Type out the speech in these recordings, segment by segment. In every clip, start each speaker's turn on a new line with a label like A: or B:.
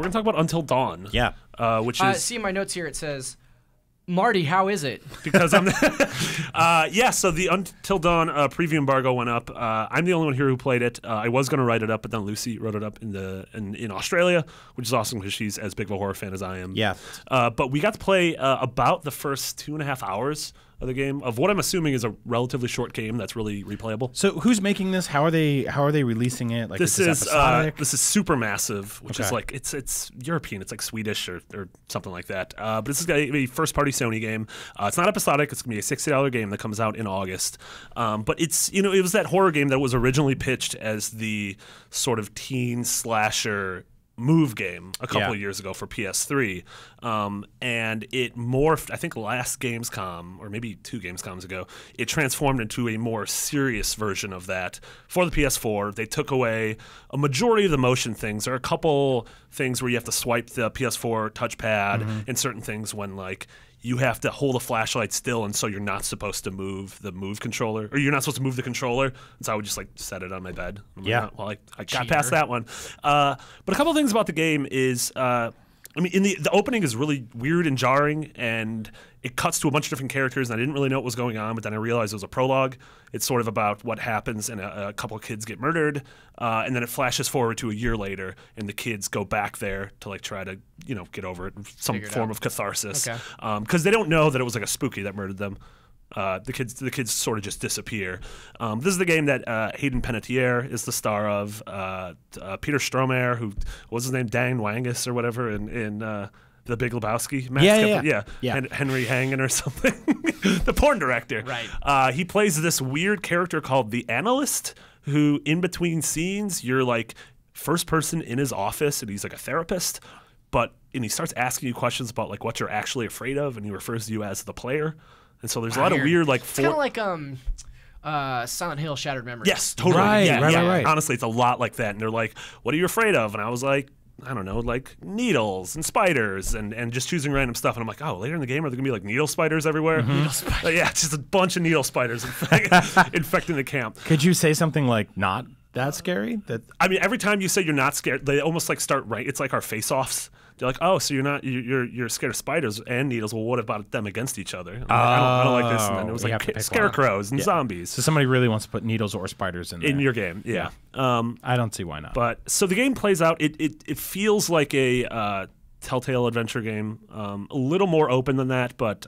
A: gonna talk about Until Dawn.
B: Yeah.
A: Which is
C: see in my notes here it says, Marty, how is it?
A: because I'm yeah. So the Until Dawn preview embargo went up. I'm the only one here who played it. I was gonna write it up, but then Lucy wrote it up in Australia, which is awesome because she's as big of a horror fan as I am.
B: Yeah.
A: But we got to play about the first 2.5 hours of the game, of what I'm assuming is a relatively short game that's really replayable.
B: So who's making this? How are they releasing it? Like
A: This is Supermassive, which is
B: Okay.
A: like it's European, it's like Swedish or something like that. But this is a first-party Sony game. It's not episodic. It's gonna be a $60 game that comes out in August. But it's it was that horror game that was originally pitched as the sort of teen slasher Move game a couple of years ago for PS3, and it morphed. I think last Gamescom, or maybe 2 Gamescoms ago, it transformed into a more serious version of that for the PS4. They took away a majority of the motion things. There are a couple things where you have to swipe the PS4 touchpad, and certain things when like you have to hold a flashlight still, and so you're not supposed to move the Move controller, or you're not supposed to move the controller. And so I would just like set it on my bed. I'm like,
B: Yeah.
A: well, I got past that one. But a couple of things about the game is, I mean, in the opening is really weird and jarring, and it cuts to a bunch of different characters, and I didn't really know what was going on, but then I realized it was a prologue. It's sort of about what happens, and a couple of kids get murdered, and then it flashes forward to a year later, and the kids go back there to like try to get over it, some form of catharsis, because they don't know that it was like a spooky that murdered them. The kids sort of just disappear. This is the game that Hayden Panettiere is the star of. Peter Stormare, who what was his name, Dan Wangus or whatever in The Big Lebowski. Henry Hangen or something. The porn director.
C: Right.
A: He plays this weird character called the Analyst, who in between scenes you're like first person in his office, and he's like a therapist, and he starts asking you questions about like what you're actually afraid of, and he refers to you as the player. And so there's a lot of weird like.
C: It's kind of like Silent Hill: Shattered Memories.
A: Yes, totally.
B: Right.
A: Honestly, it's a lot like that. And they're like, "What are you afraid of?" And I was like, "I don't know, like needles and spiders," and just choosing random stuff. And I'm like, "Oh, later in the game, are there gonna be like needle spiders everywhere?"
C: Needle spiders.
A: Yeah, it's just a bunch of needle spiders infecting the camp.
B: Could you say something like not that scary?
A: I mean, every time you say you're not scared, they almost like start right. It's like our face-offs. They're like, oh, so you're scared of spiders and needles. Well, what about them against each other? Like, I don't like this. And then it was like scarecrows and zombies.
B: So somebody really wants to put needles or spiders in there.
A: In your game, yeah.
B: I don't see why not.
A: But so the game plays out. It feels like a Telltale adventure game, a little more open than that, but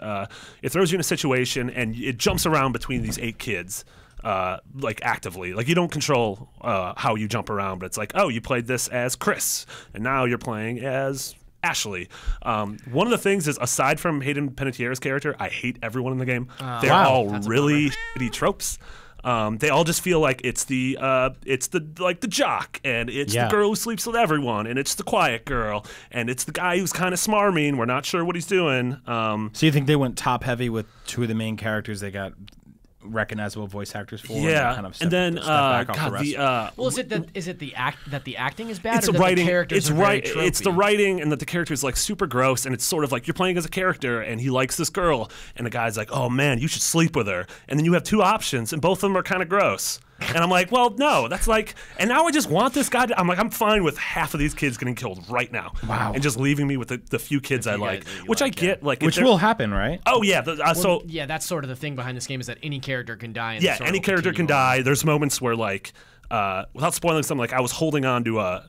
A: it throws you in a situation and it jumps around between these 8 kids. Like actively, like you don't control how you jump around, but it's like, oh, you played this as Chris, and now you're playing as Ashley. One of the things is, aside from Hayden Panettiere's character, I hate everyone in the game. They're all really shitty tropes. They all just feel like it's the jock, and it's the girl who sleeps with everyone, and it's the quiet girl, and it's the guy who's kind of smarmy and we're not sure what he's doing.
B: So you think they went top heavy with 2 of the main characters? They got recognizable voice actors for,
A: and then
B: back off the rest.
C: Well, is it the acting is bad?
A: It's
C: or
A: the
C: that
A: writing.
C: The characters
A: It's the writing, and that the character is like super gross, and it's sort of like you're playing as a character, and he likes this girl, and the guy's like, oh man, you should sleep with her, and then you have 2 options, and both of them are kind of gross. And I'm like, well, no, that's like, and now I just want this guy I'm like, I'm fine with half of these kids getting killed right now.
B: Wow.
A: And just leaving me with the few kids I like, which I get. Like,
B: which will happen, right?
A: Oh, yeah.
C: That's sort of the thing behind this game, is that any character can die.
A: Yeah, any character can die. There's moments where, like, without spoiling something, like I was holding on to I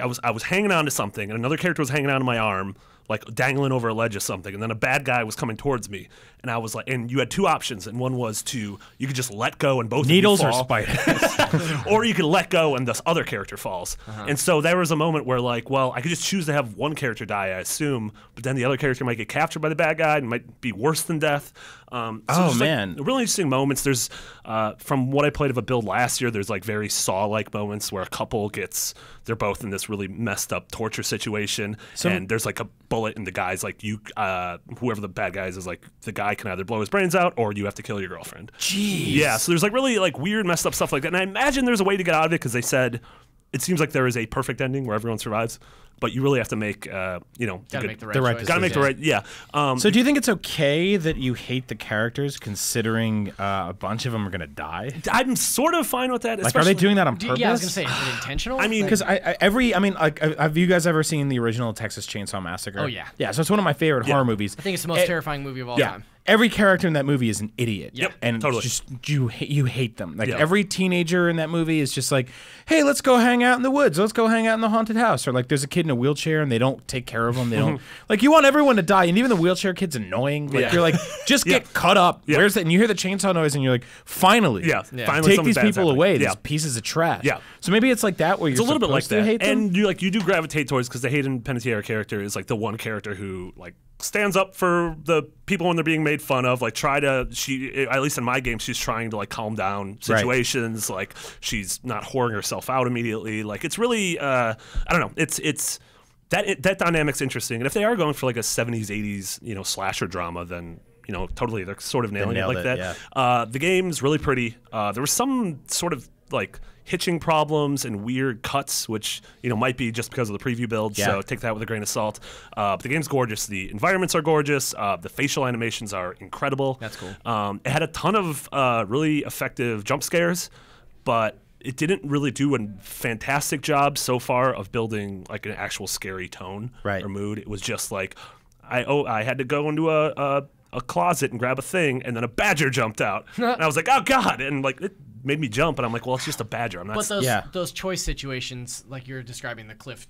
A: was hanging on to something, and another character was hanging on to my arm, like dangling over a ledge of something, and then a bad guy was coming towards me, and I was like, and you had 2 options, and one was you could just let go and both
B: needles
A: of you
B: or
A: fall,
B: spiders,
A: or you could let go and this other character falls. And so there was a moment where like, well, I could just choose to have one character die, I assume, but then the other character might get captured by the bad guy and might be worse than death.
B: So man,
A: like, really interesting moments. There's from what I played of a build last year, there's like very Saw-like moments where a couple they're both in this really messed up torture situation, and there's like a bullet, and the guy's like, whoever the bad guy is like, the guy can either blow his brains out or you have to kill your girlfriend.
B: Jeez.
A: Yeah, so there's like really like weird messed up stuff like that, and I imagine there's a way to get out of it, because they said it seems like there is a perfect ending where everyone survives, but you really have to make
C: Gotta make the right
B: the right
C: choice.
A: gotta make the right
B: So do you think it's okay that you hate the characters, considering a bunch of them are gonna die?
A: I'm sort of fine with that.
B: Like, are they doing that on
C: Do-
B: purpose?
C: Yeah, I was gonna say, is it intentional?
A: I mean,
B: Because have you guys ever seen the original Texas Chainsaw Massacre?
C: Oh, yeah.
B: Yeah, so it's one of my favorite horror movies.
C: I think it's the most terrifying movie of all time.
B: Every character in that movie is an idiot.
A: Yep,
B: and
A: totally.
B: just you hate them. Like
A: Yeah.
B: every teenager in that movie is just like, hey, let's go hang out in the woods. Let's go hang out in the haunted house. Or like, there's a kid in a wheelchair and they don't take care of him. They don't like. You want everyone to die, and even the wheelchair kid's annoying. Like
A: Yeah.
B: you're like, just get cut up.
A: Yeah.
B: Where's that? And you hear the chainsaw noise, and you're like, finally,
A: finally
B: take
A: something
B: these
A: bad's
B: people
A: happening.
B: away.
A: Yeah.
B: These pieces of trash.
A: Yeah.
B: So maybe it's like that where you're
A: It's a little bit like
B: supposed to
A: that,
B: hate them.
A: and you do gravitate towards, because the Hayden Panettiere character is like the one character who like stands up for the people when they're being made fun of. Like she at least in my game, she's trying to like calm down situations. Like she's not whoring herself out immediately. Like it's really I don't know. It's that dynamic's interesting, and if they are going for like a 70s 80s slasher drama, then totally they're sort of nailing it
B: nailed
A: like
B: it,
A: that.
B: yeah.
A: The game's really pretty. There was some sort of like hitching problems and weird cuts, which might be just because of the preview build.
B: Yeah.
A: So take that with a grain of salt. But the game's gorgeous. The environments are gorgeous. The facial animations are incredible.
C: That's cool.
A: It had a ton of really effective jump scares, but it didn't really do a fantastic job so far of building like an actual scary tone
B: Right.
A: or mood. It was just like I had to go into a closet and grab a thing, and then a badger jumped out, and I was like, oh god, and like it made me jump, and I'm like, well, it's just a badger. I'm not.
C: But those
B: Yeah.
C: those choice situations, like you're describing the cliff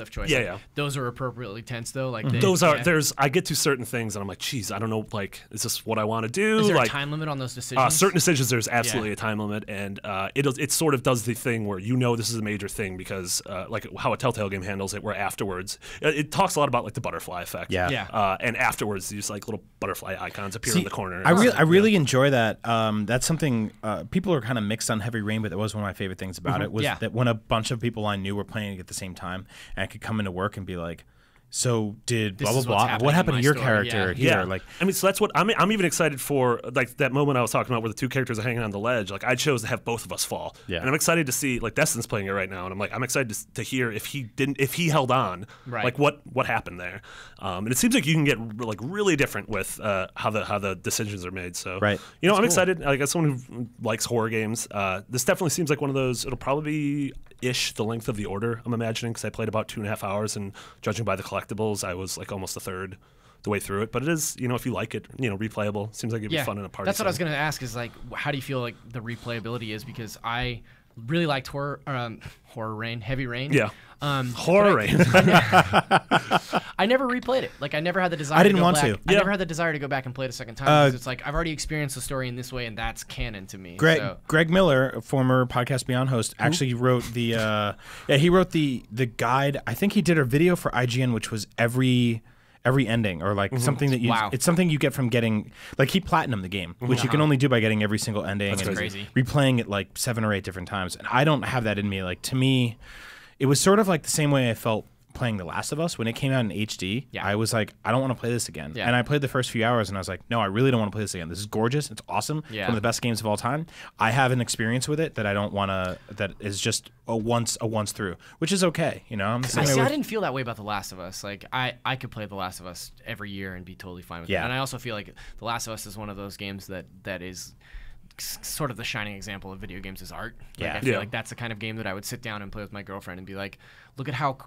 C: choice.
A: Yeah,
C: like,
A: yeah.
C: Those are appropriately tense though. Like
A: those are I get to certain things and I'm like, geez, I don't know, like, is this what I want to do?
C: Is there
A: like
C: a time limit on those decisions?
A: certain decisions, there's absolutely a time limit, and it sort of does the thing where this is a major thing because like how a Telltale game handles it, where afterwards it talks a lot about like the butterfly effect.
B: Yeah.
C: Yeah.
A: And afterwards these like little butterfly icons appear
B: See,
A: in the corner.
B: I really enjoy that. That's something people are kind of mixed on Heavy Rain, but that was one of my favorite things about it was
C: Yeah.
B: that when a bunch of people I knew were playing it at the same time, and I could come into work and be like, so did blah
C: This
B: blah
C: is what's
B: blah.
C: happening
B: What
C: in
B: happened
C: my
B: to your
C: story,
B: character
C: yeah.
B: here? Like,
A: I mean, so that's what I'm even excited for. Like that moment I was talking about, where the two characters are hanging on the ledge. Like I chose to have both of us fall,
B: Yeah.
A: and I'm excited to see. Like Destin's playing it right now, and I'm excited to hear if he held on,
C: Right.
A: like what happened there. And it seems like you can get like really different with how the decisions are made. So
B: Right.
A: I'm excited. Like as someone who likes horror games, this definitely seems like one of those. It'll probably be the length of The Order, I'm imagining, because I played about 2.5 hours, and judging by the collectibles, I was like almost a third the way through it. But it is, if you like it, replayable. Seems like it'd be fun in a party.
C: That's what I was
A: setting.
C: going to ask is like, how do you feel like the replayability is? Because I really liked Heavy Rain.
A: Yeah.
C: but
A: Horror Rain.
C: I never replayed it. Like I never had the desire.
B: I didn't
C: to go
B: want
C: back.
B: to.
C: I
A: Yeah.
C: never had the desire to go back and play it a second time because it's like I've already experienced the story in this way, and that's canon to me.
B: Greg Miller, a former Podcast Beyond host, actually wrote the he wrote the guide. I think he did a video for IGN, which was every ending, or like something that
C: Wow.
B: it's something you get from getting, like, he platinumed the game, which you can only do by getting every single ending and
C: crazy.
B: replaying it like 7 or 8 different times. And I don't have that in me. Like, to me, it was sort of like the same way I felt playing The Last of Us when it came out in HD.
C: Yeah.
B: I was like, I don't want to play this again.
C: Yeah.
B: And I played the first few hours and I was like, no, I really don't want to play this again. This is gorgeous. It's awesome. It's
C: Yeah.
B: one of the best games of all time. I have an experience with it that I don't want to, that is just a once through, which is okay. I'm the same way
C: I
B: with-
C: didn't feel that way about The Last of Us. Like I could play The Last of Us every year and be totally fine with it.
B: Yeah.
C: And I also feel like The Last of Us is one of those games that is sort of the shining example of video games as art. Like,
B: Yeah.
C: I feel
A: Yeah.
C: like that's the kind of game that I would sit down and play with my girlfriend and be like, look at how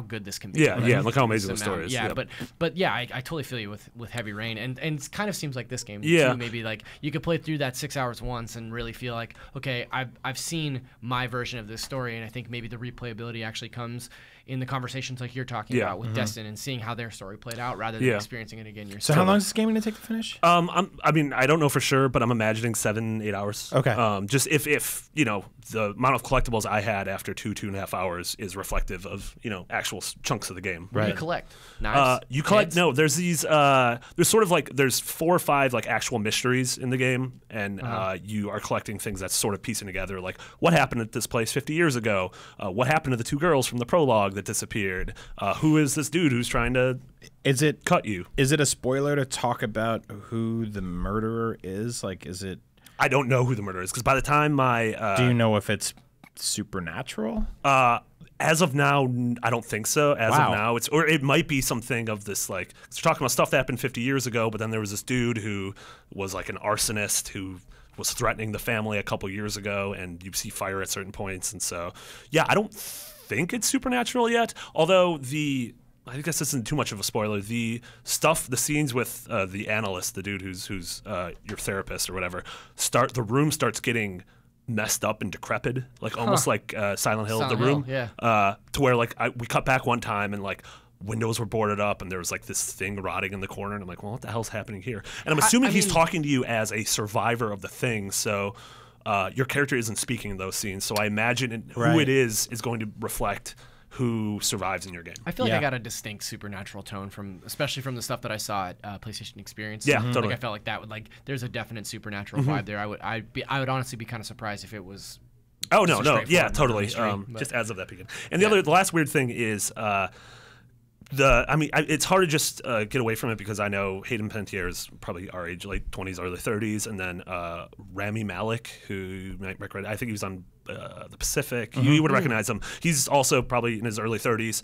C: good this can be.
A: Yeah,
C: Like,
A: yeah, look how amazing
C: this
A: the story
C: amount-
A: is.
C: Yeah,
A: Yeah.
C: but yeah, I totally feel you with Heavy Rain, and it kind of seems like this game
A: Yeah.
C: too. Maybe like you could play through that 6 hours once and really feel like, okay, I've seen my version of this story, and I think maybe the replayability actually comes in the conversations like you're talking
A: Yeah.
C: about with Destin and seeing how their story played out rather than
A: Yeah.
C: experiencing it again yourself.
B: So how long is this game going to take to finish?
A: I mean, I don't know for sure, but I'm imagining 7-8 hours.
B: Okay.
A: Just if the amount of collectibles I had after 2.5 hours is reflective of actual chunks of the game.
C: What do you collect? Knives?
A: You collect
C: Heads?
A: no. There's these. There's sort of like there's 4 or 5 like actual mysteries in the game, and you are collecting things that's sort of piecing together. Like what happened at this place 50 years ago? What happened to the 2 girls from the prologue that disappeared? Who is this dude who's trying to
B: Is it
A: cut you?
B: Is it a spoiler to talk about who the murderer is? Like, is it?
A: I don't know who the murderer is because by the time my
B: Do you know if it's supernatural?
A: As of now, I don't think so. As
B: Wow.
A: of now, or it might be something of this, like, we're talking about stuff that happened 50 years ago, but then there was this dude who was like an arsonist who was threatening the family a couple years ago, and you see fire at certain points. And so, yeah, I don't think it's supernatural yet, although I guess this isn't too much of a spoiler. The scenes with the analyst, the dude who's your therapist or whatever, the room starts getting messed up and decrepit, like almost like Silent Hill,
C: Silent
A: the room,
C: Hill, yeah.
A: to where like we cut back one time and like windows were boarded up and there was like this thing rotting in the corner, and I'm like, well, what the hell's happening here? And I'm assuming he's talking to you as a survivor of the thing, so your character isn't speaking in those scenes. So I imagine who it is going to reflect who survives in your game.
C: I feel like
B: Yeah.
C: I got a distinct supernatural tone especially from the stuff that I saw at PlayStation Experience.
A: Yeah, totally.
C: Like I felt like that would there's a definite supernatural vibe there. I would honestly be kind of surprised if it was.
A: Oh
C: so
A: no, yeah,
C: straightforward
A: totally.
C: mystery, but-
A: Just as of that beginning. And the last weird thing is it's hard to just get away from it because I know Hayden Panettiere is probably our age, late 20s, early 30s, and then Rami Malek, who you might recognize. I think he was on the Pacific. You would recognize him. He's also probably in his early 30s.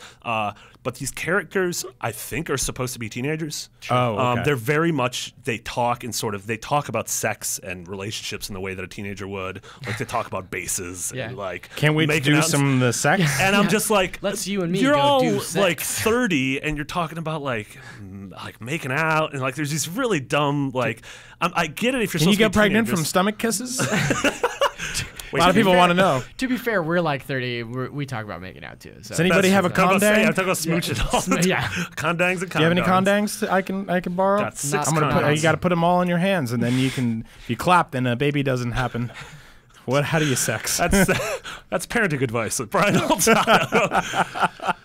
A: But these characters, I think, are supposed to be teenagers.
B: Oh, okay.
A: They're very much, they talk about sex and relationships in the way that a teenager would. Like they talk about bases
C: Yeah.
A: and like
B: Can't wait to
A: making
B: do
A: out.
B: some of the sex.
A: And I'm just like,
C: Let's you and me
A: you're
C: go
A: all
C: do sex.
A: like 30 and you're talking about like making out and like there's these really dumb like I get it if you're
B: Can you
A: supposed to
B: get
A: be
B: pregnant from
A: teenagers.
B: stomach kisses?
A: Wait,
B: A lot of people want to know.
C: To be fair, we're like 30. We talk about making out too. So.
B: Does anybody have a
A: I'm talking
B: condang?
A: about smooching all the time.
C: Yeah.
A: Condangs and condoms.
B: Do you have any condangs I can borrow?
A: Got 6
B: I'm gonna
A: condoms.
B: you got to put them all in your hands, and then if you clap, then a baby doesn't happen. How do you sex?
A: That's parenting advice with Brian Altano.